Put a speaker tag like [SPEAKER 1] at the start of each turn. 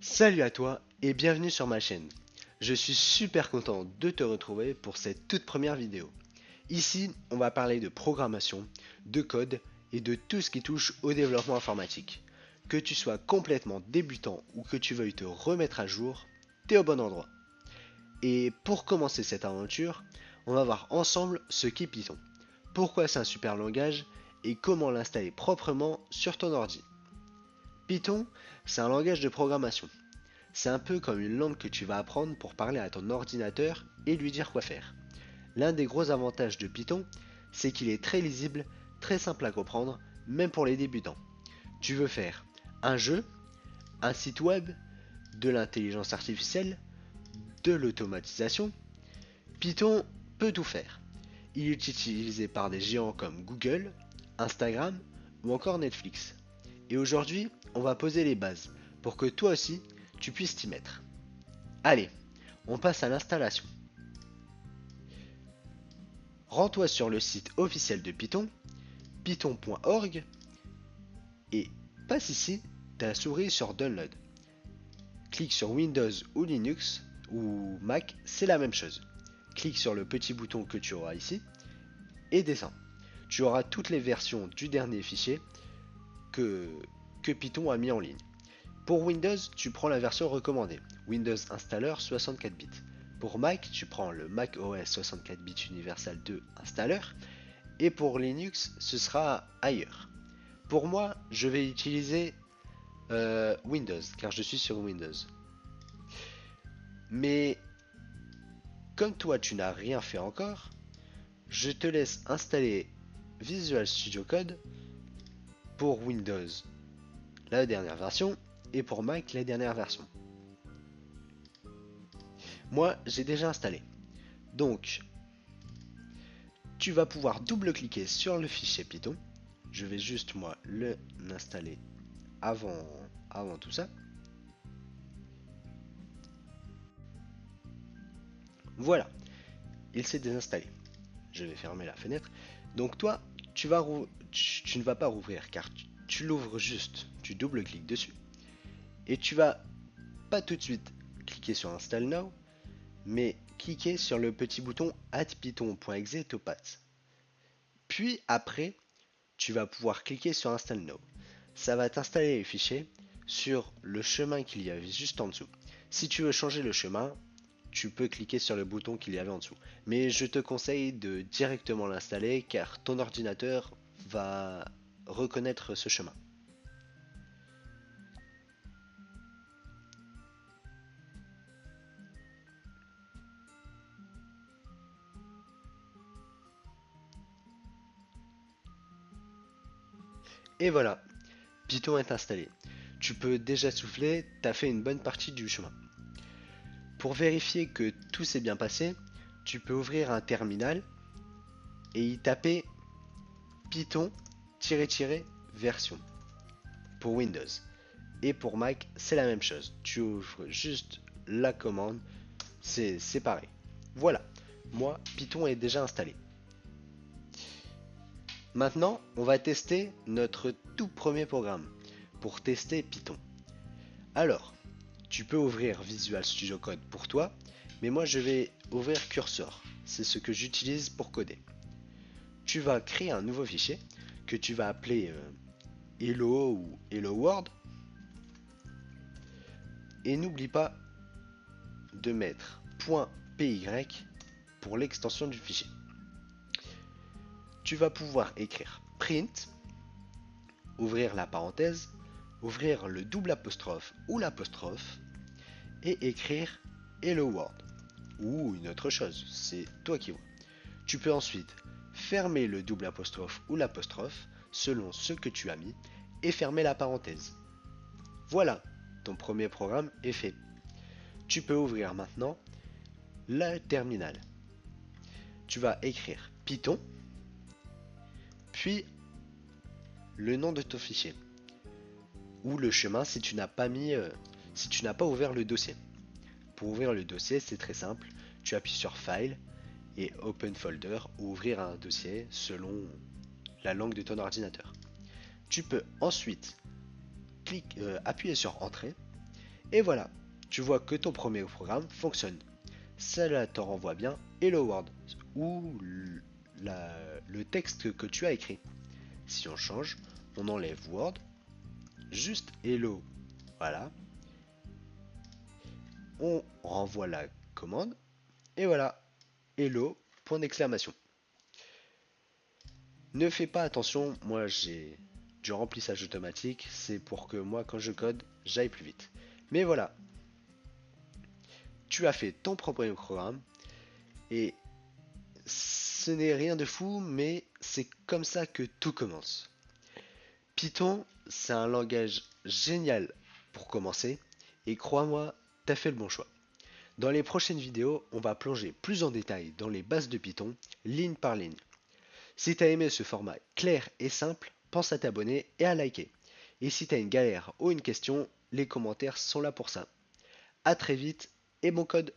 [SPEAKER 1] Salut à toi et bienvenue sur ma chaîne. Je suis super content de te retrouver pour cette toute première vidéo. Ici, on va parler de programmation, de code et de tout ce qui touche au développement informatique. Que tu sois complètement débutant ou que tu veuilles te remettre à jour, t'es au bon endroit. Et pour commencer cette aventure, on va voir ensemble ce qu'est Python. Pourquoi c'est un super langage et comment l'installer proprement sur ton ordi. Python, c'est un langage de programmation. C'est un peu comme une langue que tu vas apprendre pour parler à ton ordinateur et lui dire quoi faire. L'un des gros avantages de Python, c'est qu'il est très lisible, très simple à comprendre, même pour les débutants. Tu veux faire un jeu, un site web, de l'intelligence artificielle, de l'automatisation. Python peut tout faire. Il est utilisé par des géants comme Google, Instagram ou encore Netflix. Et aujourd'hui, on va poser les bases pour que toi aussi, tu puisses t'y mettre. Allez, on passe à l'installation. Rends-toi sur le site officiel de Python, python.org, et passe ici ta souris sur Download. Clique sur Windows ou Linux ou Mac, c'est la même chose. Clique sur le petit bouton que tu auras ici et descends. Tu auras toutes les versions du dernier fichier que, que Python a mis en ligne. Pour Windows, tu prends la version recommandée, Windows Installer 64 bits. Pour Mac, tu prends le Mac OS 64 bits Universal 2 Installer. Et pour Linux, ce sera ailleurs. Pour moi, je vais utiliser Windows, car je suis sur Windows. Mais comme toi, tu n'as rien fait encore, je te laisse installer Visual Studio Code pour Windows, la dernière version, et pour Mac, la dernière version. Moi, j'ai déjà installé. Donc, tu vas pouvoir double-cliquer sur le fichier Python. Je vais juste, moi, l'installer avant tout ça. Voilà, il s'est désinstallé. Je vais fermer la fenêtre. Donc toi, tu ne vas pas rouvrir car tu l'ouvres juste, tu double-cliques dessus et tu vas pas tout de suite cliquer sur Install Now, mais cliquer sur le petit bouton Add Python.exe to path. Puis après, tu vas pouvoir cliquer sur Install Now. Ça va t'installer les fichiers sur le chemin qu'il y avait juste en dessous. Si tu veux changer le chemin, tu peux cliquer sur le bouton qu'il y avait en dessous. Mais je te conseille de directement l'installer car ton ordinateur va reconnaître ce chemin. Et voilà, Python est installé. Tu peux déjà souffler, t'as fait une bonne partie du chemin. Pour vérifier que tout s'est bien passé, tu peux ouvrir un terminal et y taper Python-version pour Windows. Et pour Mac, c'est la même chose. Tu ouvres juste la commande, c'est pareil. Voilà, moi, Python est déjà installé. Maintenant, on va tester notre tout premier programme pour tester Python. Alors, tu peux ouvrir Visual Studio Code pour toi, mais moi je vais ouvrir Cursor. C'est ce que j'utilise pour coder. Tu vas créer un nouveau fichier que tu vas appeler Hello ou Hello World. Et n'oublie pas de mettre .py pour l'extension du fichier. Tu vas pouvoir écrire print, ouvrir la parenthèse, ouvrir le double apostrophe ou l'apostrophe et écrire Hello World ou une autre chose, c'est toi qui vois. Tu peux ensuite fermer le double apostrophe ou l'apostrophe selon ce que tu as mis et fermer la parenthèse. Voilà, ton premier programme est fait. Tu peux ouvrir maintenant le terminal. Tu vas écrire Python, puis le nom de ton fichier ou le chemin si tu n'as pas ouvert le dossier. Pour ouvrir le dossier, c'est très simple. Tu appuies sur File et Open Folder ou ouvrir un dossier selon la langue de ton ordinateur. Tu peux ensuite appuyer sur Entrée Et voilà, tu vois que ton premier programme fonctionne. Cela te renvoie bien Hello World ou le texte que tu as écrit. Si on change, on enlève Word, juste Hello, voilà. On renvoie la commande et voilà, Hello, point d'exclamation. Ne fais pas attention, moi j'ai du remplissage automatique, c'est pour que moi quand je code, j'aille plus vite. Mais voilà, tu as fait ton propre programme et ce n'est rien de fou, mais c'est comme ça que tout commence. Python, c'est un langage génial pour commencer et crois-moi, t'as fait le bon choix. Dans les prochaines vidéos, on va plonger plus en détail dans les bases de Python, ligne par ligne. Si t'as aimé ce format clair et simple, pense à t'abonner et à liker. Et si t'as une galère ou une question, les commentaires sont là pour ça. A très vite et bon code!